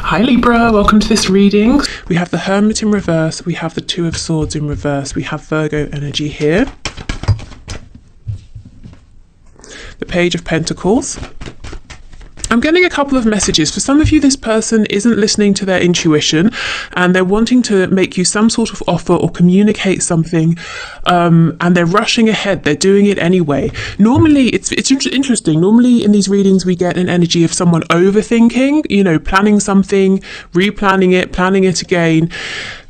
Hi Libra, welcome to this reading. We have the Hermit in reverse, we have the Two of Swords in reverse, we have Virgo energy here. The Page of Pentacles. I'm getting a couple of messages. For some of you, this person isn't listening to their intuition and they're wanting to make you some sort of offer or communicate something, and they're rushing ahead. They're doing it anyway. Normally, it's interesting. Normally in these readings, we get an energy of someone overthinking, planning something, replanning it, planning it again.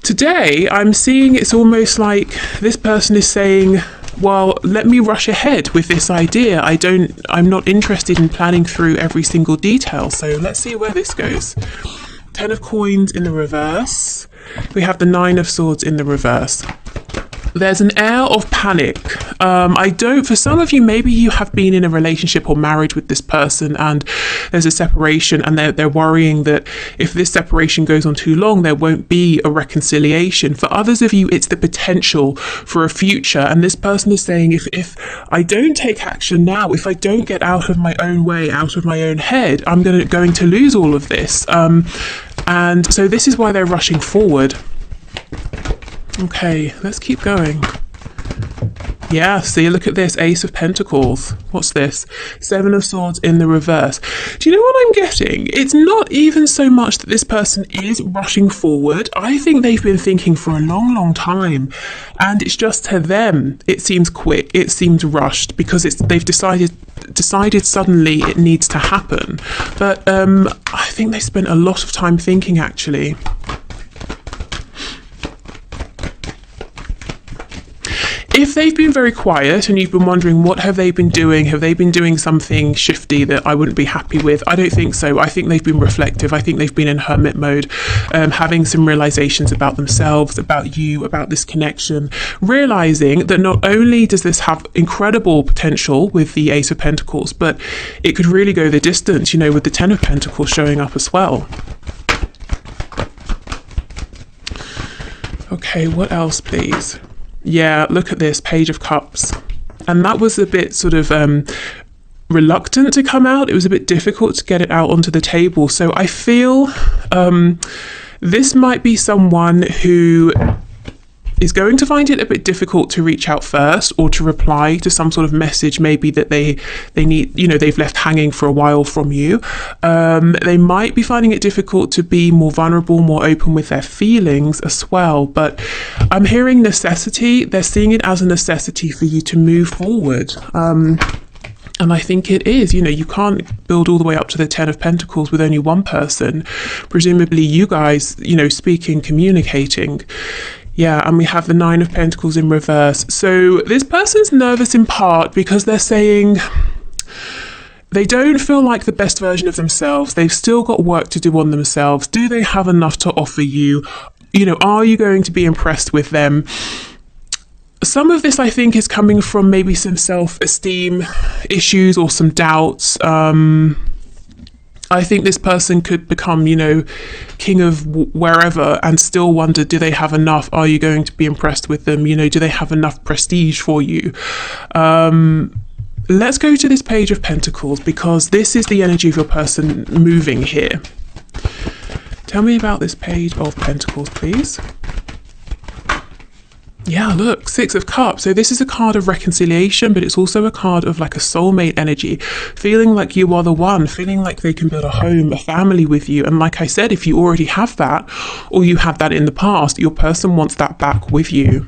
Today, I'm seeing it's almost like this person is saying, well, let me rush ahead with this idea. I'm not interested in planning through every single detail. So let's see where this goes. 10 of Coins in the reverse. We have the 9 of Swords in the reverse. There's an air of panic. For some of you, maybe you have been in a relationship or marriage with this person and there's a separation and they're worrying that if this separation goes on too long, there won't be a reconciliation. For others of you, it's the potential for a future. And this person is saying, if I don't take action now, if I don't get out of my own way, out of my own head, I'm going to lose all of this. And so this is why they're rushing forward. Okay, let's keep going. Yeah, see, look at this, Ace of Pentacles. What's this? 7 of Swords in the reverse. Do you know what I'm getting? It's not even so much that this person is rushing forward. I think they've been thinking for a long, long time. And it's just to them, it seems quick, it seems rushed, because they've decided suddenly it needs to happen. But I think they spent a lot of time thinking, actually. If they've been very quiet and you've been wondering what have they been doing, have they been doing something shifty that I wouldn't be happy with? I don't think so. I think they've been reflective. I think they've been in hermit mode, having some realizations about themselves, about you, about this connection, realizing that not only does this have incredible potential with the Ace of Pentacles, but it could really go the distance, with the 10 of Pentacles showing up as well. Okay, what else, please? Yeah, look at this, Page of Cups. And that was a bit sort of reluctant to come out. It was a bit difficult to get it out onto the table. So I feel this might be someone who is going to find it a bit difficult to reach out first or to reply to some sort of message maybe that they need, they've left hanging for a while from you. They might be finding it difficult to be more vulnerable, more open with their feelings as well. But I'm hearing necessity. They're seeing it as a necessity for you to move forward. And I think it is, you can't build all the way up to the 10 of Pentacles with only one person. Presumably you guys, speaking, communicating. Yeah, and we have the 9 of Pentacles in reverse. So this person's nervous in part because they're saying they don't feel like the best version of themselves. They've still got work to do on themselves. Do they have enough to offer you? Are you going to be impressed with them? Some of this, I think, is coming from maybe some self-esteem issues or some doubts. I think this person could become, king of wherever and still wonder, do they have enough? Are you going to be impressed with them? Do they have enough prestige for you? Let's go to this Page of Pentacles because this is the energy of your person moving here. Tell me about this Page of Pentacles, please. Yeah, look, 6 of Cups. So this is a card of reconciliation, but it's also a card of like a soulmate energy, feeling like you are the one, feeling like they can build a home, a family with you. And like I said, if you already have that, or you had that in the past, your person wants that back with you.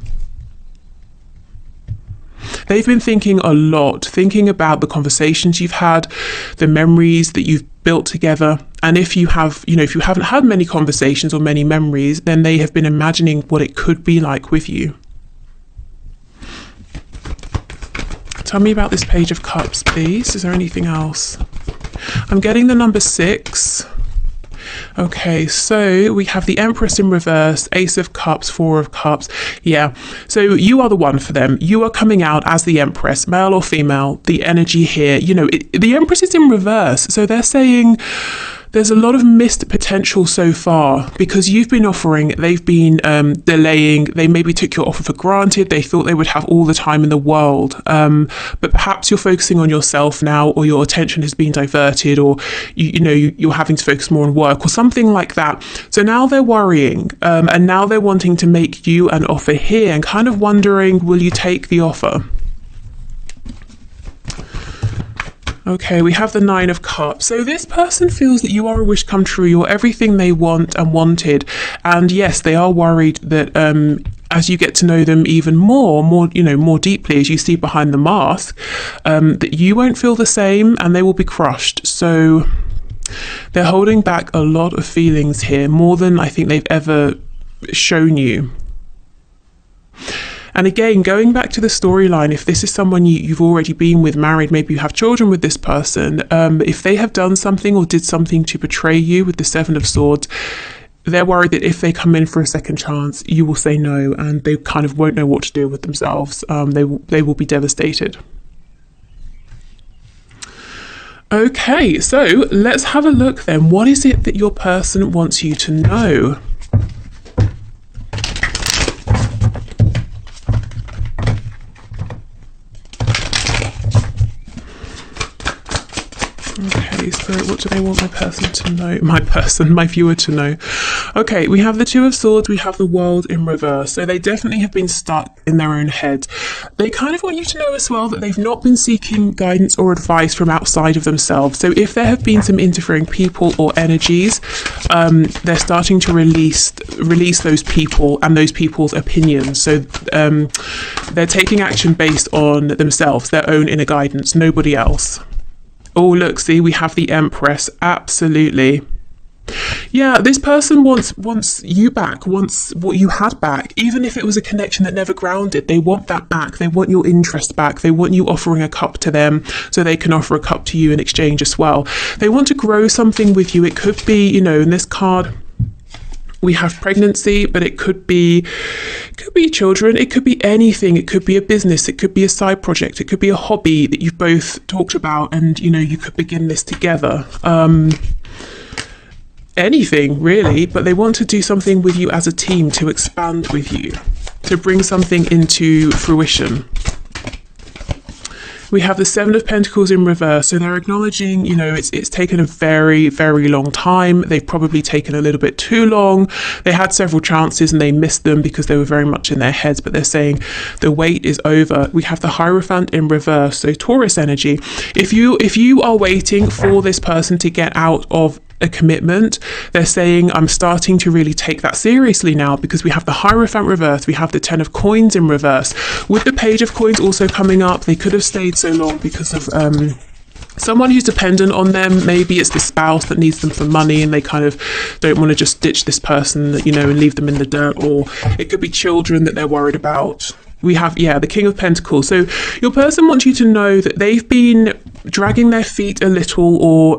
They've been thinking a lot, thinking about the conversations you've had, the memories that you've built together. And if you have, if you haven't had many conversations or many memories, then they have been imagining what it could be like with you. Tell me about this Page of Cups, please. Is there anything else? I'm getting the number 6. Okay, so we have the Empress in reverse, Ace of Cups, 4 of Cups. Yeah, so you are the one for them. You are coming out as the Empress, male or female. The energy here, the Empress is in reverse. So they're saying there's a lot of missed potential so far because you've been offering, they've been delaying, they maybe took your offer for granted, they thought they would have all the time in the world, but perhaps you're focusing on yourself now, or your attention has been diverted, or you're having to focus more on work or something like that. So now they're worrying, and now they're wanting to make you an offer here and kind of wondering, will you take the offer? Okay, we have the 9 of Cups. So this person feels that you are a wish come true. You're everything they want and wanted. And yes, they are worried that as you get to know them even more deeply, as you see behind the mask, that you won't feel the same and they will be crushed. So they're holding back a lot of feelings here, more than I think they've ever shown you. And again, going back to the storyline, if this is someone you've already been with, married, maybe you have children with this person, if they have done something or did something to betray you with the 7 of Swords, they're worried that if they come in for a second chance, you will say no, and they kind of won't know what to do with themselves. They will be devastated. Okay, so let's have a look then. What is it that your person wants you to know? Okay, so what do they want my person to know? My viewer to know. Okay, we have the 2 of Swords, we have the World in reverse. So they definitely have been stuck in their own head. They kind of want you to know as well that they've not been seeking guidance or advice from outside of themselves. So if there have been some interfering people or energies, they're starting to release those people and those people's opinions. So they're taking action based on themselves, their own inner guidance, nobody else. Oh, look, see, we have the Empress. Absolutely. Yeah, this person wants you back, wants what you had back. Even if it was a connection that never grounded, they want that back. They want your interest back. They want you offering a cup to them so they can offer a cup to you in exchange as well. They want to grow something with you. It could be, in this card, we have pregnancy, but it could be children, it could be anything, it could be a business, it could be a side project, it could be a hobby that you've both talked about, and you could begin this together. Anything really, but they want to do something with you as a team, to expand with you, to bring something into fruition. We have the 7 of Pentacles in reverse. So they're acknowledging, it's taken a very, very long time. They've probably taken a little bit too long. They had several chances and they missed them because they were very much in their heads, but they're saying the wait is over. We have the Hierophant in reverse. So Taurus energy. If you are waiting for this person to get out of a commitment, they're saying, I'm starting to really take that seriously now, because we have the Hierophant reverse, we have the 10 of Coins in reverse. With the Page of Coins also coming up, they could have stayed so long because of someone who's dependent on them. Maybe it's the spouse that needs them for money and they kind of don't want to just ditch this person, and leave them in the dirt. Or it could be children that they're worried about. We have, the King of Pentacles. So your person wants you to know that they've been dragging their feet a little, or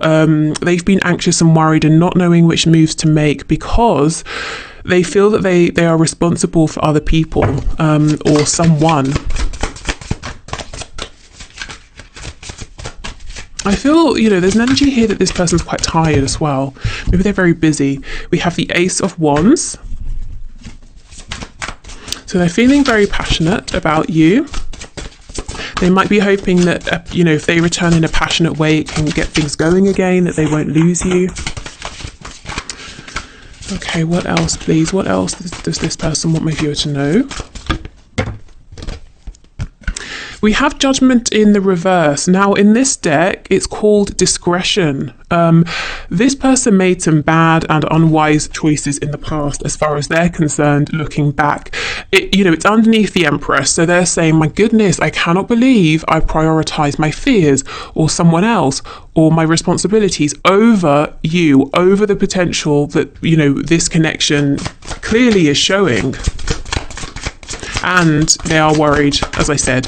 they've been anxious and worried and not knowing which moves to make, because they feel that they are responsible for other people, or someone. I feel, there's an energy here that this person's quite tired as well. Maybe they're very busy. We have the Ace of Wands. So they're feeling very passionate about you. They might be hoping that, if they return in a passionate way, it can get things going again, that they won't lose you. Okay, what else, please? What else does this person want my viewer to know? We have Judgment in the reverse. Now, in this deck, it's called Discretion. This person made some bad and unwise choices in the past, as far as they're concerned, looking back. It's underneath the Empress, so they're saying, my goodness, I cannot believe I prioritized my fears or someone else or my responsibilities over you, over the potential that, this connection clearly is showing. And they are worried, as I said,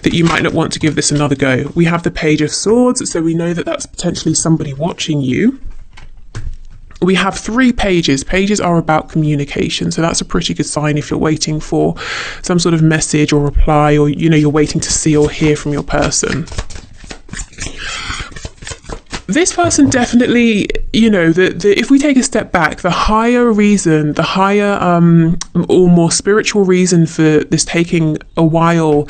that you might not want to give this another go. We have the Page of Swords, so we know that that's potentially somebody watching you. We have 3 pages. Pages are about communication, so that's a pretty good sign if you're waiting for some sort of message or reply, or you're waiting to see or hear from your person. This person definitely you know, if we take a step back, the higher reason, the higher or more spiritual reason for this taking a while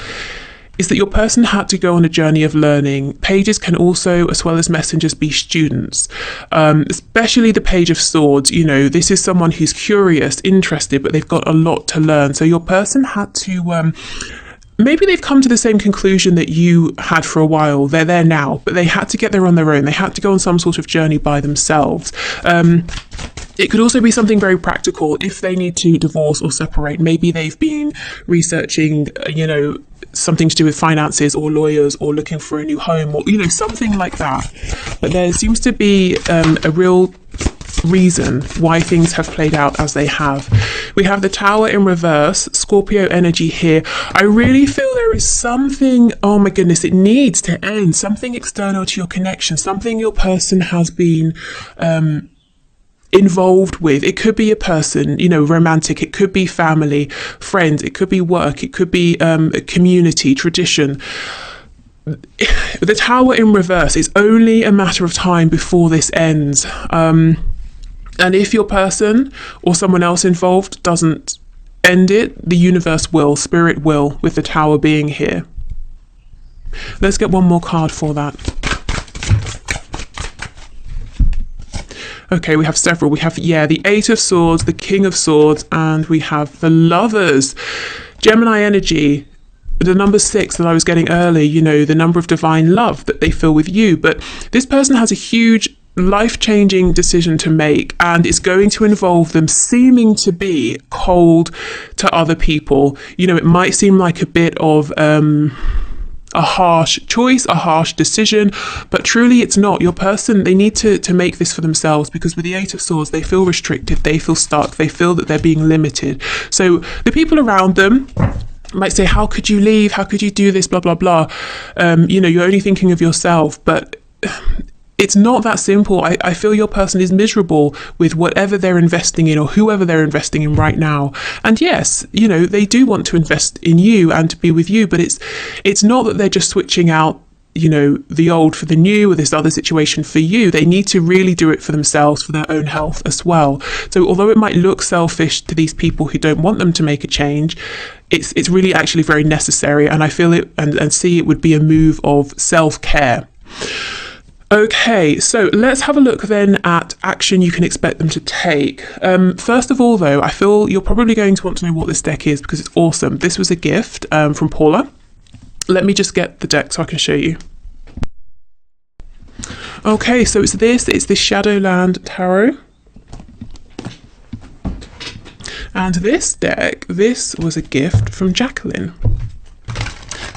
is that your person had to go on a journey of learning. Pages can also, as well as messengers, be students, especially the Page of Swords. You know, this is someone who's curious, interested, but they've got a lot to learn. So your person had to, maybe they've come to the same conclusion that you had for a while. They're there now, but they had to get there on their own. They had to go on some sort of journey by themselves. It could also be something very practical if they need to divorce or separate. Maybe they've been researching, you know, something to do with finances or lawyers or looking for a new home or, you know, something like that. But there seems to be a real reason why things have played out as they have. We have the Tower in reverse, Scorpio energy here. I really feel there is something, oh my goodness, it needs to end, something external to your connection, something your person has been involved with. It could be a person, you know, romantic, it could be family, friends, it could be work, it could be a community, tradition. The Tower in reverse, it's only a matter of time before this ends. And if your person or someone else involved doesn't end it, the universe will, spirit will, with the Tower being here. Let's get one more card for that. Okay, we have several. We have, the Eight of Swords, the King of Swords, and we have the Lovers. Gemini energy, the number 6 that I was getting early, you know, the number of divine love that they feel with you. But this person has a huge life-changing decision to make, and it's going to involve them seeming to be cold to other people. You know, it might seem like a bit of a harsh choice, a harsh decision, but truly it's not. Your person, they need to make this for themselves, because with the Eight of Swords, they feel restricted, they feel stuck, they feel that they're being limited. So the people around them might say, how could you leave? How could you do this? Blah, blah, blah. You know, you're only thinking of yourself, but it's not that simple. I feel your person is miserable with whatever they're investing in or whoever they're investing in right now. And yes, you know, they do want to invest in you and to be with you, but it's not that they're just switching out, you know, the old for the new or this other situation for you. They need to really do it for themselves, for their own health as well. So although it might look selfish to these people who don't want them to make a change, it's really actually very necessary. And I feel it and see it would be a move of self-care. Okay, so let's have a look then at action you can expect them to take. First of all, though, I feel you're probably going to want to know what this deck is because it's awesome. This was a gift from Paula. Let me just get the deck so I can show you. Okay, so it's the Shadowland Tarot. And this deck, this was a gift from Jacqueline.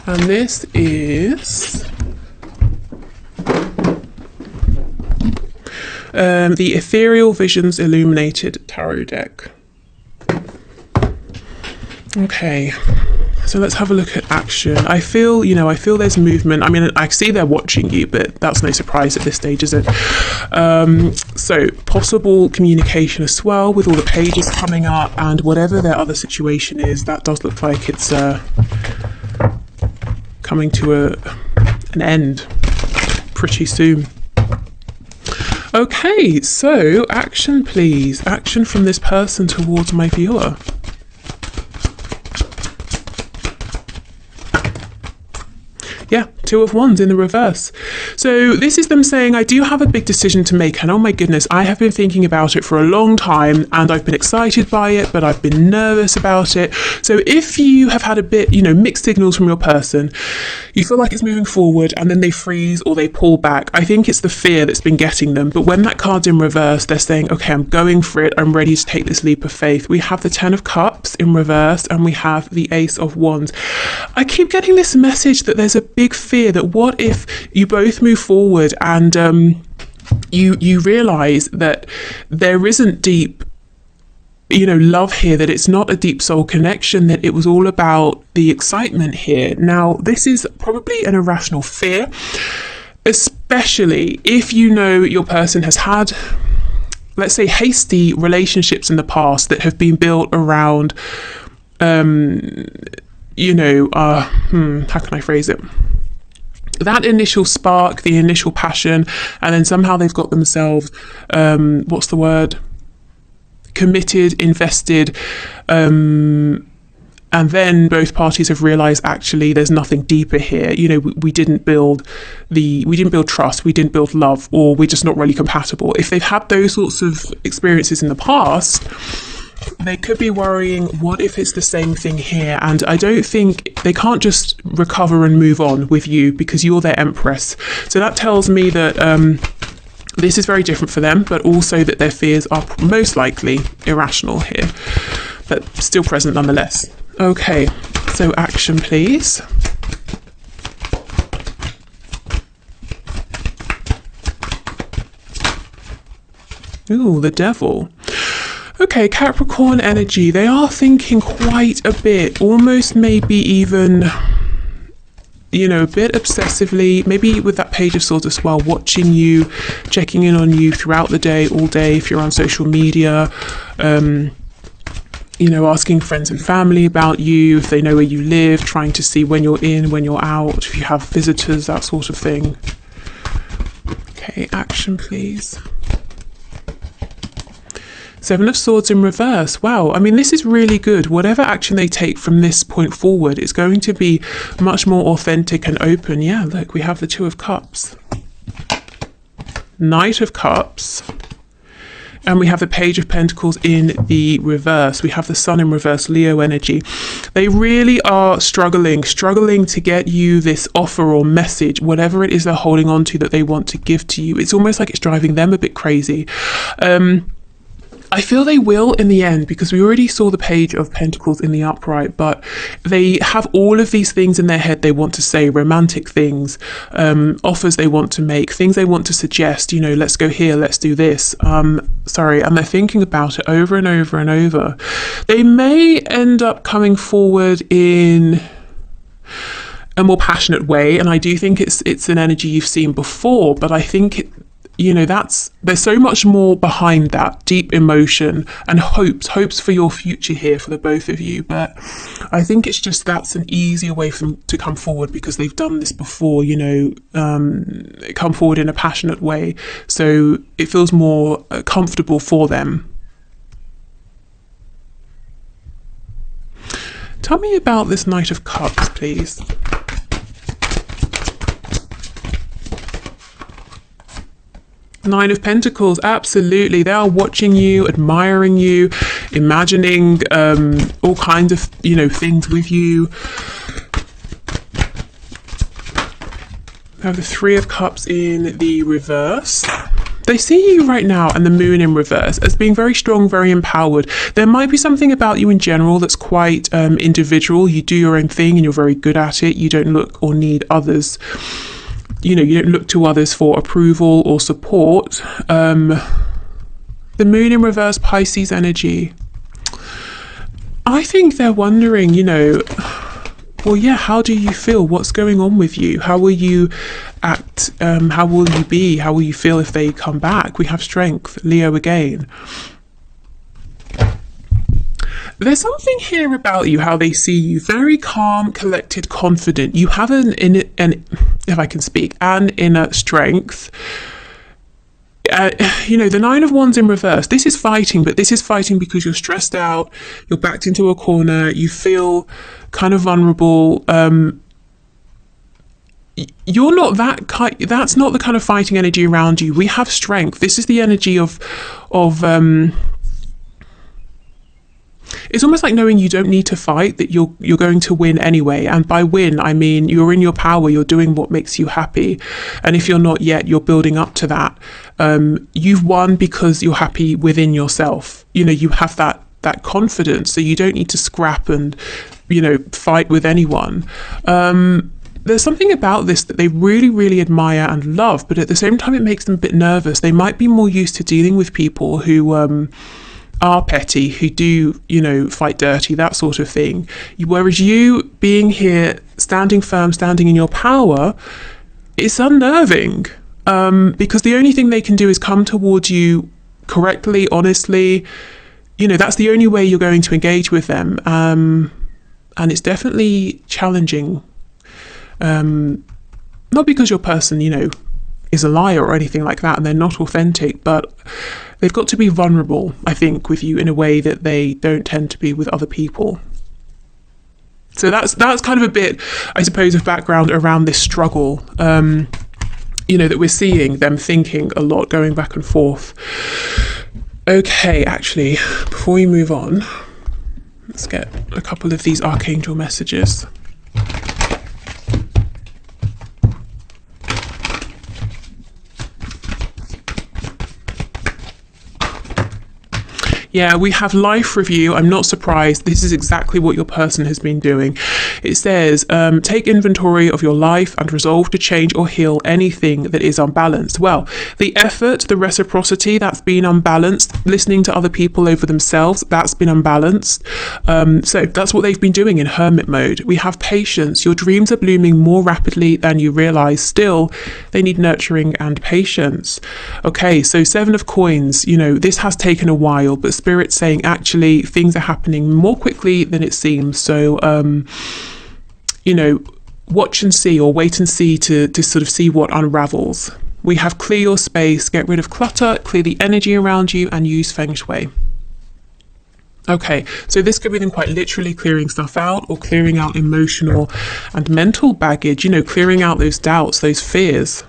And this is the Ethereal Visions Illuminated Tarot deck. Okay, so let's have a look at action. I feel there's movement. I mean, I see they're watching you, but that's no surprise at this stage, is it? So possible communication as well with all the pages coming up, and whatever their other situation is, that does look like it's coming to an end pretty soon. Okay, so action please. Action from this person towards my viewer. Yeah, Two of Wands in the reverse. So this is them saying, I do have a big decision to make, and oh my goodness, I have been thinking about it for a long time, and I've been excited by it, but I've been nervous about it. So if you have had a bit, mixed signals from your person, you feel like it's moving forward and then they freeze or they pull back. I think it's the fear that's been getting them. But when that card's in reverse, they're saying, okay, I'm going for it. I'm ready to take this leap of faith. We have the Ten of Cups in reverse, and we have the Ace of Wands. I keep getting this message that there's a big fear that what if you both move forward and you realize that there isn't deep love here, that it's not a deep soul connection, that it was all about the excitement here. Now, this is probably an irrational fear, especially if your person has had, let's say, hasty relationships in the past that have been built around, how can I phrase it? that initial spark, the initial passion, and then somehow they've got themselves, what's the word? Committed, invested, and then both parties have realized actually there's nothing deeper here. You know, we didn't build trust, we didn't build love, or we're just not really compatible. If they've had those sorts of experiences in the past, they could be worrying, what if it's the same thing here? And I don't think they can't just recover and move on with you because you're their empress. So that tells me that this is very different for them, but also that their fears are most likely irrational here, but still present nonetheless. Okay, so action, please. Ooh, the devil. Okay, Capricorn energy. They are thinking quite a bit, almost maybe even, you know, a bit obsessively, maybe with that Page of Swords as well, watching you, checking in on you throughout the day, all day, if you're on social media, you know, asking friends and family about you, if they know where you live, trying to see when you're in, when you're out, if you have visitors, that sort of thing. Okay, action, please. Seven of Swords in reverse. Wow, I mean, this is really good. Whatever action they take from this point forward is going to be much more authentic and open. Yeah, look, we have the Two of Cups. Knight of Cups. And we have the Page of Pentacles in the reverse. We have the Sun in reverse, Leo energy. They really are struggling to get you this offer or message, whatever it is they're holding on to that they want to give to you. It's almost like it's driving them a bit crazy. I feel they will in the end, because we already saw the Page of Pentacles in the upright, but they have all of these things in their head they want to say, romantic things, offers they want to make, things they want to suggest, you know, let's go here, let's do this. And they're thinking about it over and over and over. They may end up coming forward in a more passionate way, and I do think it's an energy you've seen before, but I think you know, there's so much more behind that, deep emotion and hopes for your future here for the both of you. But I think it's just that's an easier way for them to come forward because they've done this before, you know, come forward in a passionate way. So it feels more comfortable for them. Tell me about this Knight of Cups, please. Nine of Pentacles, absolutely. They are watching you, admiring you, imagining all kinds of, you know, things with you. We have the Three of Cups in the reverse. They see you right now, and the Moon in reverse, as being very strong, very empowered. There might be something about you in general that's quite individual. You do your own thing and you're very good at it. You don't look or need others. You know, you don't look to others for approval or support. The Moon in reverse, Pisces energy. I think they're wondering, you know, well, yeah, how do you feel? What's going on with you? How will you act? How will you be? How will you feel if they come back? We have Strength, Leo again. There's something here about you, how they see you, very calm, collected, confident. You have an if I can speak, an inner strength. You know, the Nine of Wands in reverse, this is fighting, but this is fighting because you're stressed out, you're backed into a corner, you feel kind of vulnerable. You're not that kind, that's not the kind of fighting energy around you. We have Strength. This is the energy of it's almost like knowing you don't need to fight, that you're going to win anyway. And by win, I mean you're in your power, you're doing what makes you happy. And if you're not yet, you're building up to that. You've won because you're happy within yourself. You know, you have that confidence, so you don't need to scrap and, you know, fight with anyone. There's something about this that they really, really admire and love, but at the same time, it makes them a bit nervous. They might be more used to dealing with people who are petty, who do, you know, fight dirty, that sort of thing. Whereas you being here, standing firm, standing in your power, it's unnerving, because the only thing they can do is come towards you correctly, honestly. You know, that's the only way you're going to engage with them. And it's definitely challenging. not because your person, is a liar or anything like that, and they're not authentic, but they've got to be vulnerable, I think, with you in a way that they don't tend to be with other people. So that's kind of a bit, I suppose, of background around this struggle, that we're seeing them thinking a lot, going back and forth. Okay, actually, before we move on, let's get a couple of these archangel messages. Yeah, we have life review. I'm not surprised. This is exactly what your person has been doing. It says, take inventory of your life and resolve to change or heal anything that is unbalanced. Well, the effort, the reciprocity, that's been unbalanced. Listening to other people over themselves, that's been unbalanced. So that's what they've been doing in hermit mode. We have patience. Your dreams are blooming more rapidly than you realize. Still, they need nurturing and patience. Okay, so 7 of coins, this has taken a while, but Spirit saying actually things are happening more quickly than it seems. So, watch and see, or wait and see to sort of see what unravels. We have clear your space, get rid of clutter, clear the energy around you, and use feng shui. Okay, so this could be them quite literally clearing stuff out, or clearing out emotional and mental baggage, clearing out those doubts, those fears.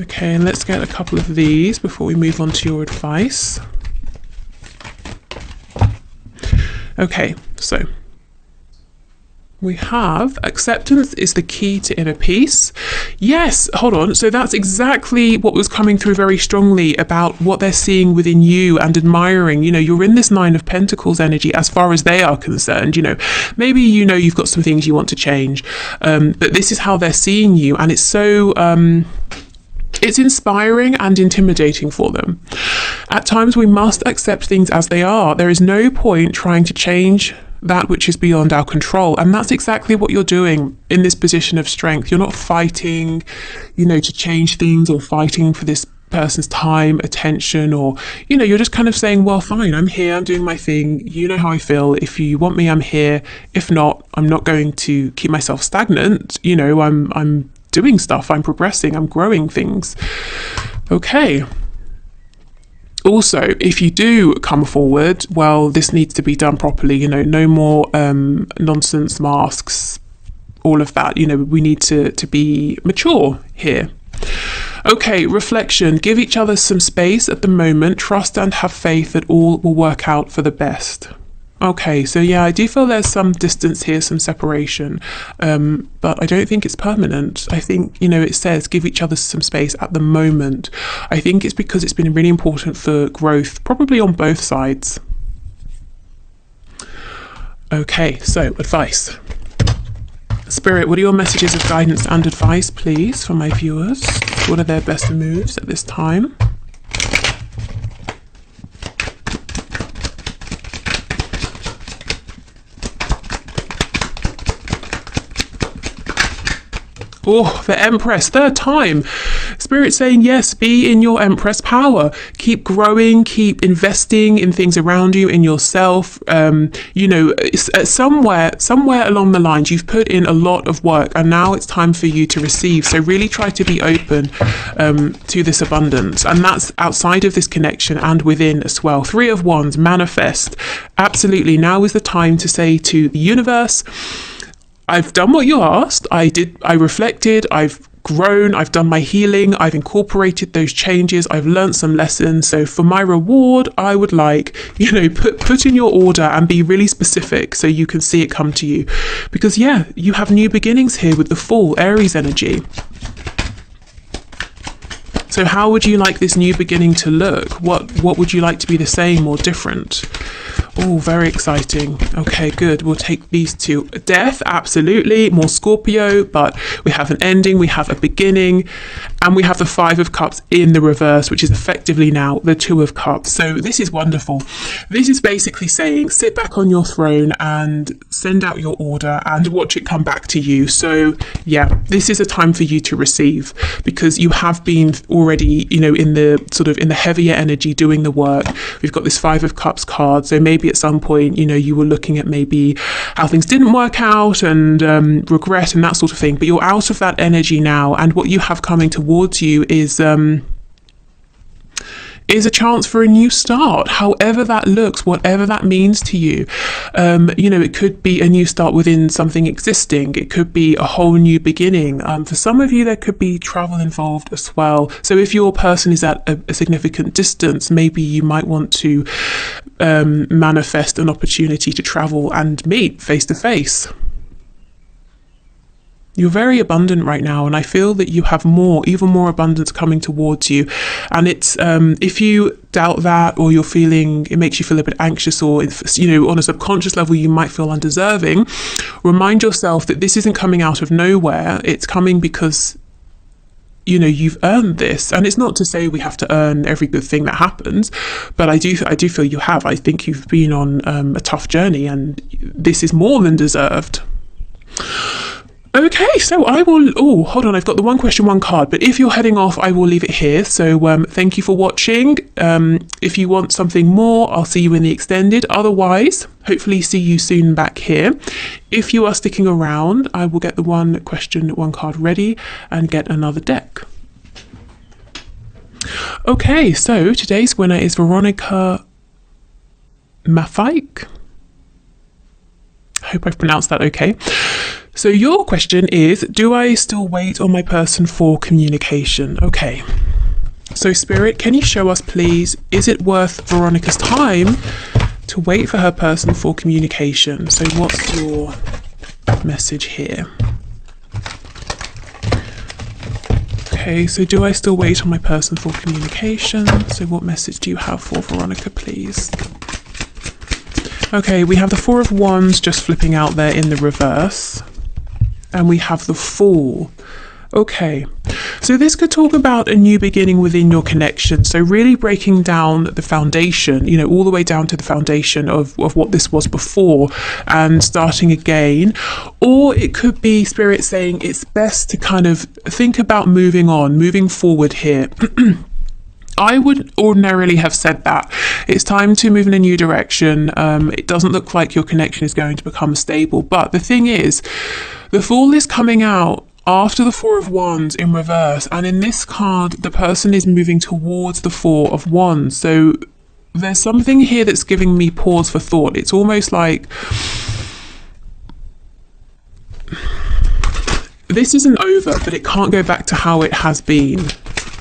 Okay, and let's get a couple of these before we move on to your advice. Okay, so we have acceptance is the key to inner peace. Yes, hold on. So that's exactly what was coming through very strongly about what they're seeing within you and admiring. You're in this 9 of Pentacles energy as far as they are concerned. Maybe you've got some things you want to change, but this is how they're seeing you, and it's so it's inspiring and intimidating for them. At times we must accept things as they are. There is no point trying to change that which is beyond our control. And that's exactly what you're doing in this position of strength. You're not fighting, to change things, or fighting for this person's time, attention, or, you're just kind of saying, well, fine, I'm here, I'm doing my thing. You know how I feel. If you want me, I'm here. If not, I'm not going to keep myself stagnant. I'm doing stuff, I'm progressing, I'm growing things. Okay. Also, if you do come forward, well, this needs to be done properly, no more nonsense masks, all of that. We need to be mature here. Okay, reflection. Give each other some space at the moment. Trust and have faith that all will work out for the best. Okay, so yeah, I do feel there's some distance here, some separation, but I don't think it's permanent. I think, it says give each other some space at the moment. I think it's because it's been really important for growth, probably on both sides. Okay, so advice. Spirit, what are your messages of guidance and advice, please, for my viewers? What are their best moves at this time? Oh, the Empress, 3rd time. Spirit saying, yes, be in your Empress power. Keep growing, keep investing in things around you, in yourself. Somewhere along the lines, you've put in a lot of work, and now it's time for you to receive. So really try to be open to this abundance. And that's outside of this connection and within as well. 3 of Wands, manifest. Absolutely. Now is the time to say to the universe, I've done what you asked. I reflected, I've grown, I've done my healing, I've incorporated those changes, I've learned some lessons. So for my reward, I would like, put in your order and be really specific so you can see it come to you. Because yeah, you have new beginnings here with the Fool, Aries energy. So how would you like this new beginning to look? What would you like to be the same or different? Oh, very exciting. Okay, good. We'll take these two. Death, absolutely. More Scorpio, but we have an ending, we have a beginning, and we have the 5 of Cups in the reverse, which is effectively now the 2 of Cups. So this is wonderful. This is basically saying, sit back on your throne and send out your order and watch it come back to you. So yeah, this is a time for you to receive, because you have been already, in the heavier energy doing the work. We've got this 5 of Cups card. So maybe maybe at some point, you know, you were looking at maybe how things didn't work out and regret and that sort of thing, but you're out of that energy now, and what you have coming towards you is a chance for a new start, however that looks, whatever that means to you. You know, it could be a new start within something existing. It could be a whole new beginning. For some of you, there could be travel involved as well. So if your person is at a significant distance, maybe you might want to manifest an opportunity to travel and meet face to face. You're very abundant right now, and I feel that you have more, even more abundance coming towards you. And it's if you doubt that, or you're feeling, it makes you feel a bit anxious, or if, you know, on a subconscious level you might feel undeserving, remind yourself that this isn't coming out of nowhere. It's coming because, you know, you've earned this. And it's not to say we have to earn every good thing that happens, but I do feel you have. I think you've been on a tough journey, and this is more than deserved. Okay, so I will, oh, hold on, I've got the one question, one card, but if you're heading off, I will leave it here. So thank you for watching. If you want something more, I'll see you in the extended. Otherwise, hopefully see you soon back here. If you are sticking around, I will get the one question, one card ready and get another deck. Okay, so today's winner is Veronica Mafike. I hope I've pronounced that okay. So your question is, do I still wait on my person for communication? Okay. So Spirit, can you show us, please, is it worth Veronica's time to wait for her person for communication? So what's your message here? Okay, so do I still wait on my person for communication? So what message do you have for Veronica, please? Okay, we have the Four of Wands just flipping out there in the reverse. And we have the Fool. Okay, so this could talk about a new beginning within your connection. So really breaking down the foundation, you know, all the way down to the foundation of what this was before and starting again. Or it could be Spirit saying it's best to kind of think about moving on, moving forward here. I would ordinarily have said that it's time to move in a new direction. It doesn't look like your connection is going to become stable. But the thing is, the Fool is coming out after the Four of Wands in reverse. And in this card, the person is moving towards the Four of Wands. So there's something here that's giving me pause for thought. It's almost like this isn't over, but it can't go back to how it has been.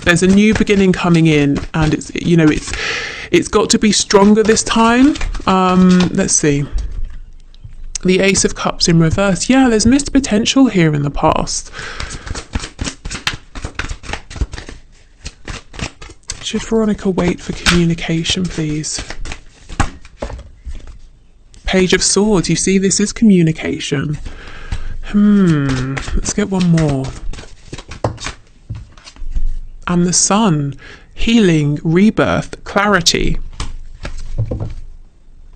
There's a new beginning coming in, and it's, you know, it's got to be stronger this time. Let's see. The Ace of Cups in reverse. Yeah, there's missed potential here in the past. Should Veronica wait for communication, please? Page of Swords. You see, this is communication. Let's get one more. And the Sun, healing, rebirth, clarity.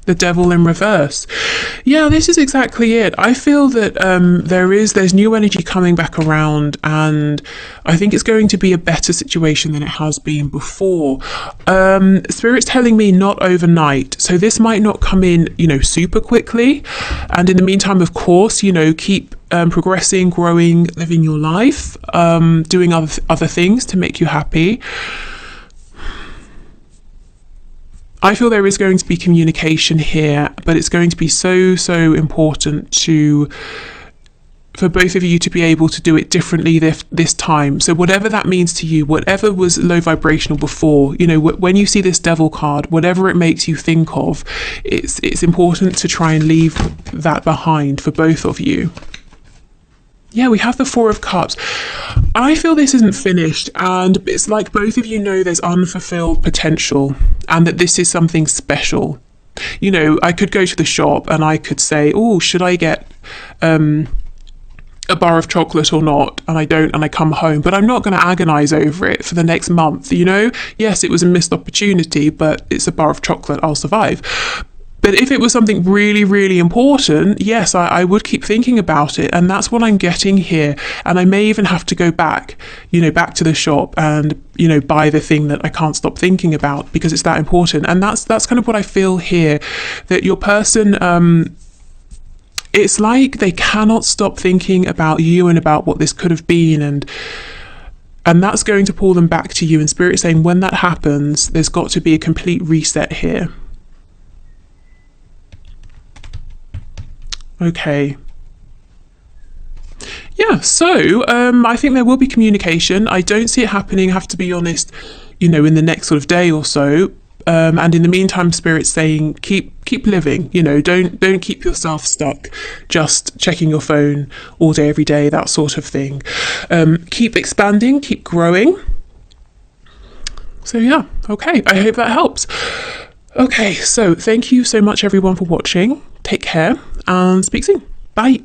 The Devil in reverse. Yeah, this is exactly it. I feel that there's new energy coming back around, and I think it's going to be a better situation than it has been before. Spirit's telling me not overnight, so this might not come in, you know, super quickly. And in the meantime, of course, you know, keep progressing, growing, living your life, doing other things to make you happy. I feel there is going to be communication here, but it's going to be so important for both of you to be able to do it differently this time. So whatever that means to you, whatever was low vibrational before, you know, when you see this Devil card, whatever it makes you think of, it's important to try and leave that behind for both of you. Yeah, we have the Four of Cups. I feel this isn't finished, and it's like both of you know there's unfulfilled potential and that this is something special. You know, I could go to the shop and I could say, oh, should I get a bar of chocolate or not? And I don't, and I come home, but I'm not going to agonize over it for the next month. You know, yes, it was a missed opportunity, but it's a bar of chocolate, I'll survive. But if it was something really, really important, yes, I would keep thinking about it. And that's what I'm getting here. And I may even have to go back, back to the shop and, buy the thing that I can't stop thinking about because it's that important. And that's kind of what I feel here, that your person, it's like they cannot stop thinking about you and about what this could have been. And that's going to pull them back to you. And Spirit saying when that happens, there's got to be a complete reset here. Okay. Yeah, so I think there will be communication. I don't see it happening, I have to be honest, in the next sort of day or so. And in the meantime, Spirit's saying keep living, don't keep yourself stuck just checking your phone all day, every day, that sort of thing. Keep expanding, keep growing. So yeah, okay, I hope that helps. Okay, so thank you so much everyone for watching. Take care and speak soon. Bye.